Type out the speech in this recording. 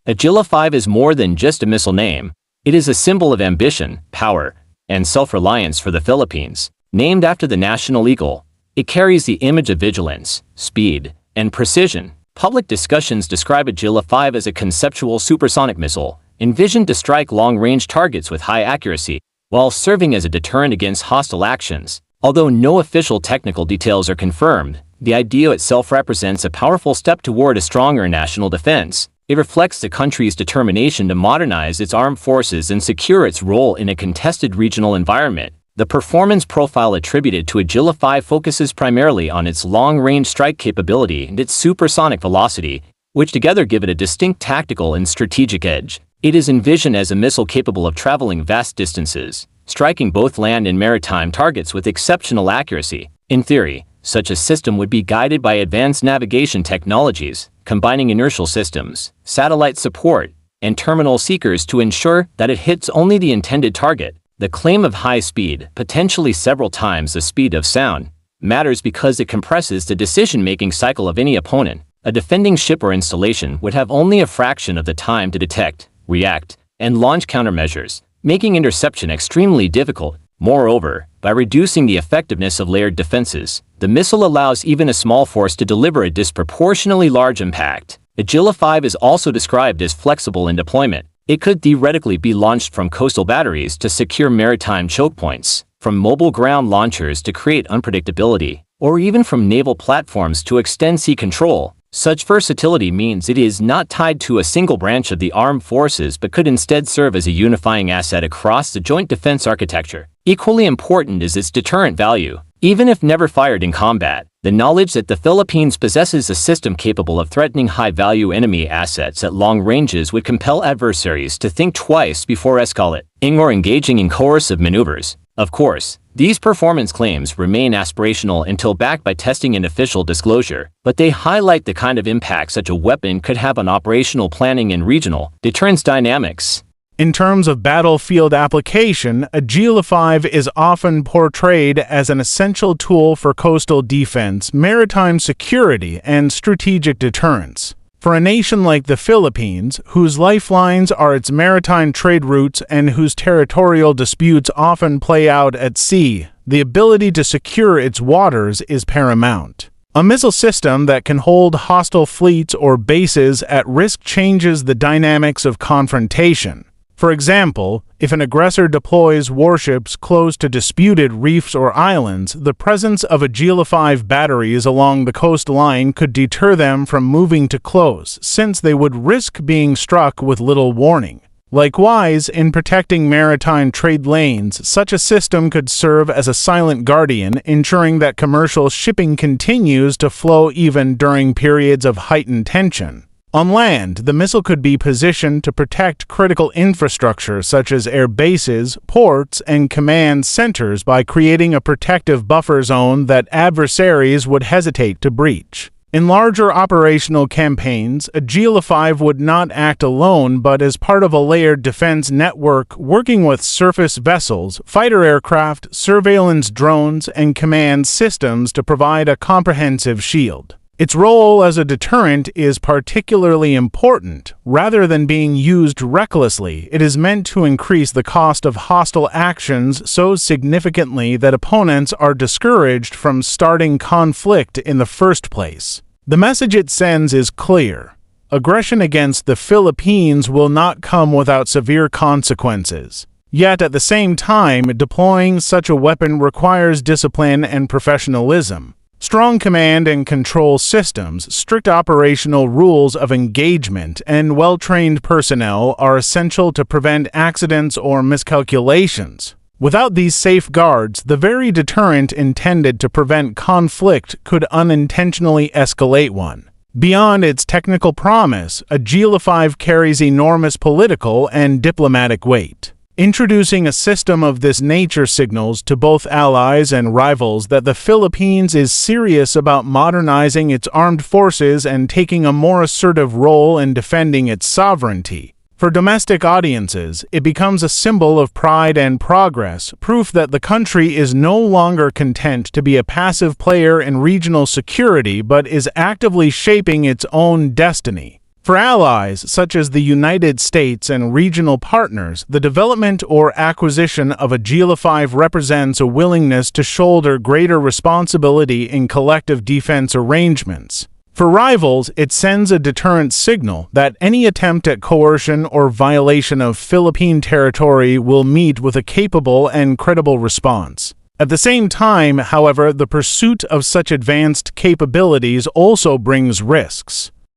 Agila-5 is more than just a missile name. It is a symbol of ambition, power, and self-reliance for the Philippines. Named after the national eagle, it carries the image of vigilance, speed, and precision. Public discussions describe Agila-5 as a conceptual supersonic missile, envisioned to strike long-range targets with high accuracy, while serving as a deterrent against hostile actions. Although no official technical details are confirmed, the idea itself represents a powerful step toward a stronger national defense. It reflects the country's determination to modernize its armed forces and secure its role in a contested regional environment. The performance profile attributed to Agila-5 focuses primarily on its long-range strike capability and its supersonic velocity, which together give it a distinct tactical and strategic edge. It is envisioned as a missile capable of traveling vast distances, striking both land and maritime targets with exceptional accuracy. In theory, such a system would be guided by advanced navigation technologies, combining inertial systems, satellite support, and terminal seekers to ensure that it hits only the intended target. The claim of high speed, potentially several times the speed of sound, matters because it compresses the decision-making cycle of any opponent. A defending ship or installation would have only a fraction of the time to detect, react, and launch countermeasures, making interception extremely difficult. Moreover, by reducing the effectiveness of layered defenses, the missile allows even a small force to deliver a disproportionately large impact. Agila-5 is also described as flexible in deployment. It could theoretically be launched from coastal batteries to secure maritime choke points, from mobile ground launchers to create unpredictability, or even from naval platforms to extend sea control. Such versatility means it is not tied to a single branch of the armed forces but could instead serve as a unifying asset across the joint defense architecture. Equally important is its deterrent value. Even if never fired in combat, the knowledge that the Philippines possesses a system capable of threatening high-value enemy assets at long ranges would compel adversaries to think twice before escalating or engaging in coercive maneuvers. Of course, these performance claims remain aspirational until backed by testing and official disclosure, but they highlight the kind of impact such a weapon could have on operational planning and regional deterrence dynamics. In terms of battlefield application, Agila-5 is often portrayed as an essential tool for coastal defense, maritime security, and strategic deterrence. For a nation like the Philippines, whose lifelines are its maritime trade routes and whose territorial disputes often play out at sea, the ability to secure its waters is paramount. A missile system that can hold hostile fleets or bases at risk changes the dynamics of confrontation. For example, if an aggressor deploys warships close to disputed reefs or islands, the presence of Agila-5 batteries along the coastline could deter them from moving too close, since they would risk being struck with little warning. Likewise, in protecting maritime trade lanes, such a system could serve as a silent guardian, ensuring that commercial shipping continues to flow even during periods of heightened tension. On land, the missile could be positioned to protect critical infrastructure such as air bases, ports, and command centers by creating a protective buffer zone that adversaries would hesitate to breach. In larger operational campaigns, Agila-5 would not act alone but as part of a layered defense network working with surface vessels, fighter aircraft, surveillance drones, and command systems to provide a comprehensive shield. Its role as a deterrent is particularly important. Rather than being used recklessly, it is meant to increase the cost of hostile actions so significantly that opponents are discouraged from starting conflict in the first place. The message it sends is clear. Aggression against the Philippines will not come without severe consequences. Yet at the same time, deploying such a weapon requires discipline and professionalism. Strong command and control systems, strict operational rules of engagement, and well-trained personnel are essential to prevent accidents or miscalculations. Without these safeguards, the very deterrent intended to prevent conflict could unintentionally escalate one. Beyond its technical promise, Agila-5 carries enormous political and diplomatic weight. Introducing a system of this nature signals to both allies and rivals that the Philippines is serious about modernizing its armed forces and taking a more assertive role in defending its sovereignty. For domestic audiences, it becomes a symbol of pride and progress, proof that the country is no longer content to be a passive player in regional security but is actively shaping its own destiny. For allies, such as the United States and regional partners, the development or acquisition of Agila-5 represents a willingness to shoulder greater responsibility in collective defense arrangements. For rivals, it sends a deterrent signal that any attempt at coercion or violation of Philippine territory will meet with a capable and credible response. At the same time, however, the pursuit of such advanced capabilities also brings risks.